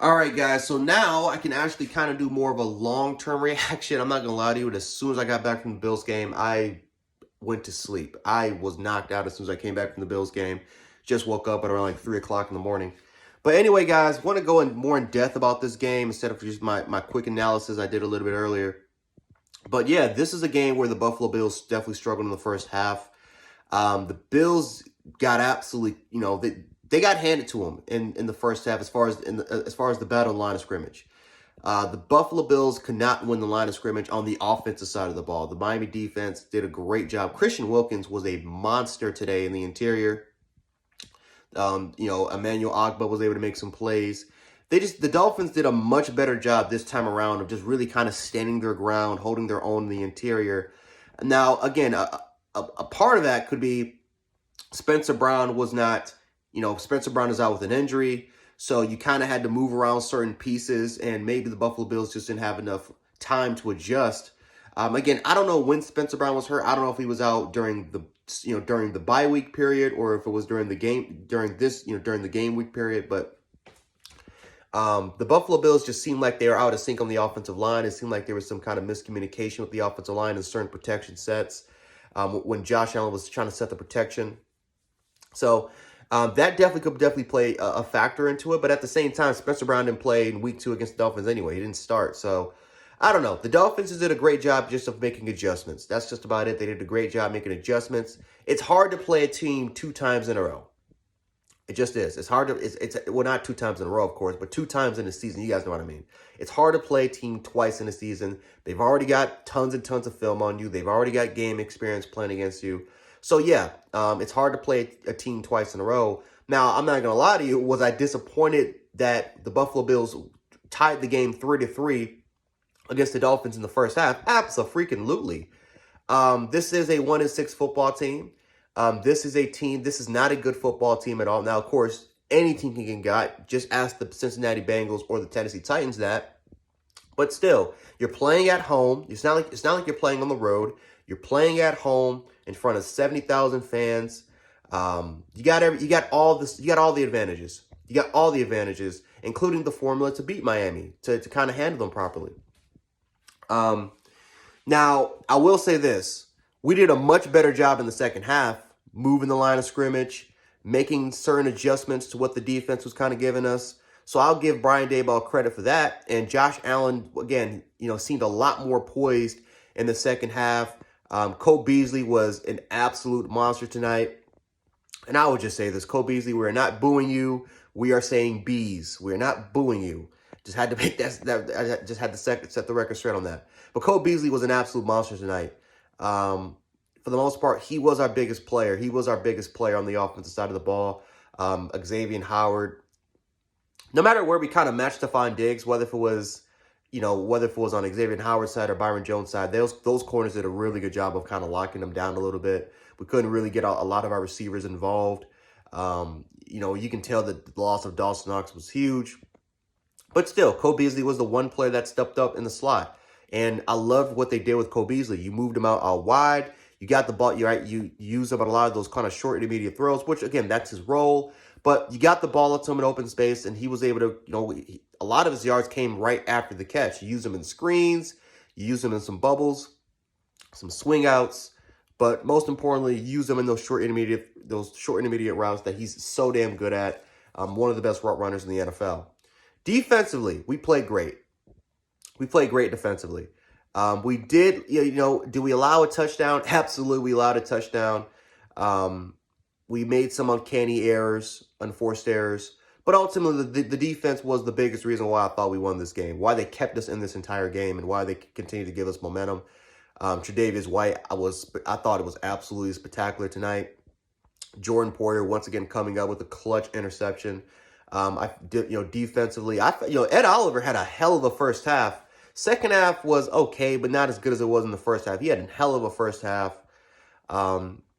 All right, guys. So now I can actually kind of do more of a long-term reaction. I'm not gonna lie to you. But as soon as I got back from the Bills game, I went to sleep. I was knocked out as soon as I came back from the Bills game. Just woke up at around like 3 o'clock in the morning. But anyway, guys, want to go in more in depth about this game instead of just my quick analysis I did a little bit earlier. But yeah, this is a game where the Buffalo Bills definitely struggled in the first half. The Bills got absolutely, they got handed to them in the first half as far as the battle line of scrimmage. The Buffalo Bills could not win the line of scrimmage on the offensive side of the ball. The Miami defense did a great job. Christian Wilkins was a monster today in the interior. Emmanuel Ogbah was able to make some plays. The Dolphins did a much better job this time around of just really kind of standing their ground, holding their own in the interior. Now, again, a part of that could be Spencer Brown was not, Spencer Brown is out with an injury. So you kind of had to move around certain pieces, and maybe the Buffalo Bills just didn't have enough time to adjust. Again, I don't know when Spencer Brown was hurt. I don't know if he was out during the bye week period or if it was during the game week period. But the Buffalo Bills just seemed like they were out of sync on the offensive line. It seemed like there was some kind of miscommunication with the offensive line in certain protection sets when Josh Allen was trying to set the protection. So that could play a factor into it. But at the same time, Spencer Brown didn't play in week 2 against the Dolphins anyway. He didn't start. So I don't know. The Dolphins did a great job just of making adjustments. That's just about it. They did a great job making adjustments. It's hard to play a team 2 times in a row. It just is. It's hard to, well, not 2 times in a row, of course, but 2 times in a season. You guys know what I mean. It's hard to play a team twice in a season. They've already got tons and tons of film on you. They've already got game experience playing against you. So, yeah, it's hard to play a team twice in a row. Now, I'm not going to lie to you. Was I disappointed that the Buffalo Bills tied the game 3-3 against the Dolphins in the first half? Abso-freaking-lutely. This is a 1-6 football team. This is not a good football team at all. Now, of course, any team can get. Just ask the Cincinnati Bengals or the Tennessee Titans that. But still, you're playing at home. It's not like you're playing on the road. You're playing at home in front of 70,000 fans. You got all the advantages. You got all the advantages, including the formula to beat Miami, to kind of handle them properly. Now, I will say this. We did a much better job in the second half, moving the line of scrimmage, making certain adjustments to what the defense was kind of giving us. So I'll give Brian Daboll credit for that. And Josh Allen, again, seemed a lot more poised in the second half. Cole Beasley was an absolute monster tonight. And I would just say this, Cole Beasley, we're not booing you. We are saying bees. We're not booing you. Just had to make I just had to set the record straight on that. But Cole Beasley was an absolute monster tonight. For the most part, he was our biggest player. He was our biggest player on the offensive side of the ball. Xavier Howard. No matter where we kind of matched Stephon Diggs, whether it was on Xavier Howard's side or Byron Jones' side, those corners did a really good job of kind of locking them down a little bit. We couldn't really get a lot of our receivers involved. You can tell that the loss of Dawson Knox was huge. But still, Cole Beasley was the one player that stepped up in the slot. And I loved what they did with Cole Beasley. You moved him out wide. You got the ball. You use him on a lot of those kind of short intermediate throws, which, again, that's his role. But you got the ball to him in open space, and he was able to, a lot of his yards came right after the catch. You use him in screens. You use him in some bubbles, some swing outs. But most importantly, use him in those short intermediate routes that he's so damn good at. One of the best route runners in the NFL. Defensively, we played great. We played great defensively. We did, do we allow a touchdown? Absolutely, we allowed a touchdown. We made some uncanny errors, unforced errors. But ultimately, the defense was the biggest reason why I thought we won this game, why they kept us in this entire game, and why they continued to give us momentum. Tre'Davious White, I thought it was absolutely spectacular tonight. Jordan Poyer once again coming up with a clutch interception. Defensively, Ed Oliver had a hell of a first half. Second half was okay, but not as good as it was in the first half. He had a hell of a first half.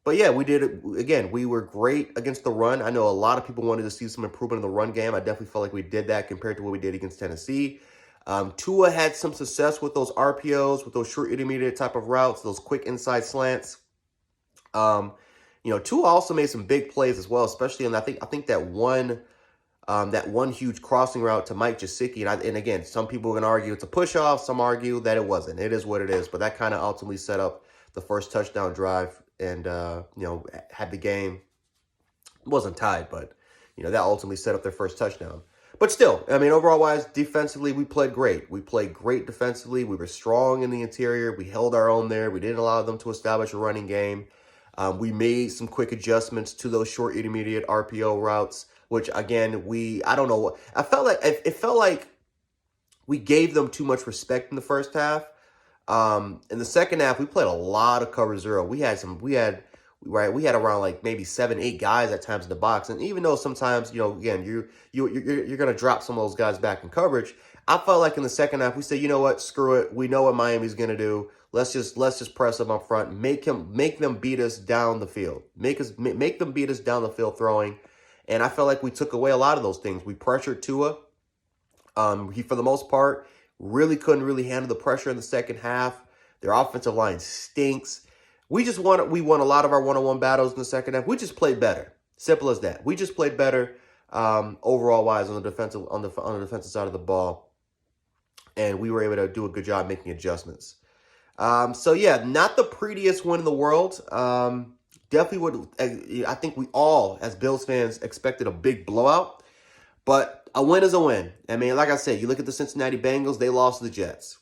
But yeah, we did it. Again, we were great against the run. I know a lot of people wanted to see some improvement in the run game. I definitely felt like we did that compared to what we did against Tennessee. Tua had some success with those RPOs, with those short intermediate type of routes, those quick inside slants. Tua also made some big plays as well, especially in I think that one That one huge crossing route to Mike Gesicki. And again, some people are going to argue it's a push-off. Some argue that it wasn't. It is what it is. But that kind of ultimately set up the first touchdown drive and, had the game. It wasn't tied, but, that ultimately set up their first touchdown. But still, I mean, overall-wise, defensively, we played great. We played great defensively. We were strong in the interior. We held our own there. We didn't allow them to establish a running game. We made some quick adjustments to those short intermediate RPO routes, which, again, I don't know what, it felt like we gave them too much respect in the first half. In the second half, we played a lot of cover zero. We had around like maybe 7, 8 guys at times in the box. And even though sometimes, again, you're going to drop some of those guys back in coverage, I felt like in the second half, we said, you know what, screw it. We know what Miami's going to do. Let's just press them up front. Make them beat us down the field. Make them beat us down the field throwing. And I felt like we took away a lot of those things. We pressured Tua. He, for the most part, couldn't really handle the pressure in the second half. Their offensive line stinks. We won a lot of our one-on-one battles in the second half. We just played better. Simple as that. We just played better overall wise on the defensive side of the ball. And we were able to do a good job making adjustments. So yeah, not the prettiest win in the world. Definitely would. I think we all, as Bills fans, expected a big blowout. But a win is a win. I mean, like I said, you look at the Cincinnati Bengals, they lost to the Jets.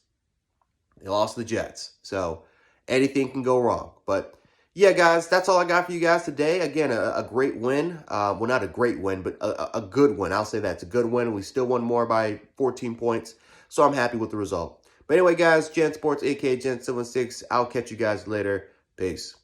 So anything can go wrong. But yeah, guys, that's all I got for you guys today. Again, a great win. Well, not a great win, but a good win. I'll say that. It's a good win. We still won more by 14 points. So I'm happy with the result. But anyway, guys, Gen Sports, a.k.a. Gen 76. I'll catch you guys later. Peace.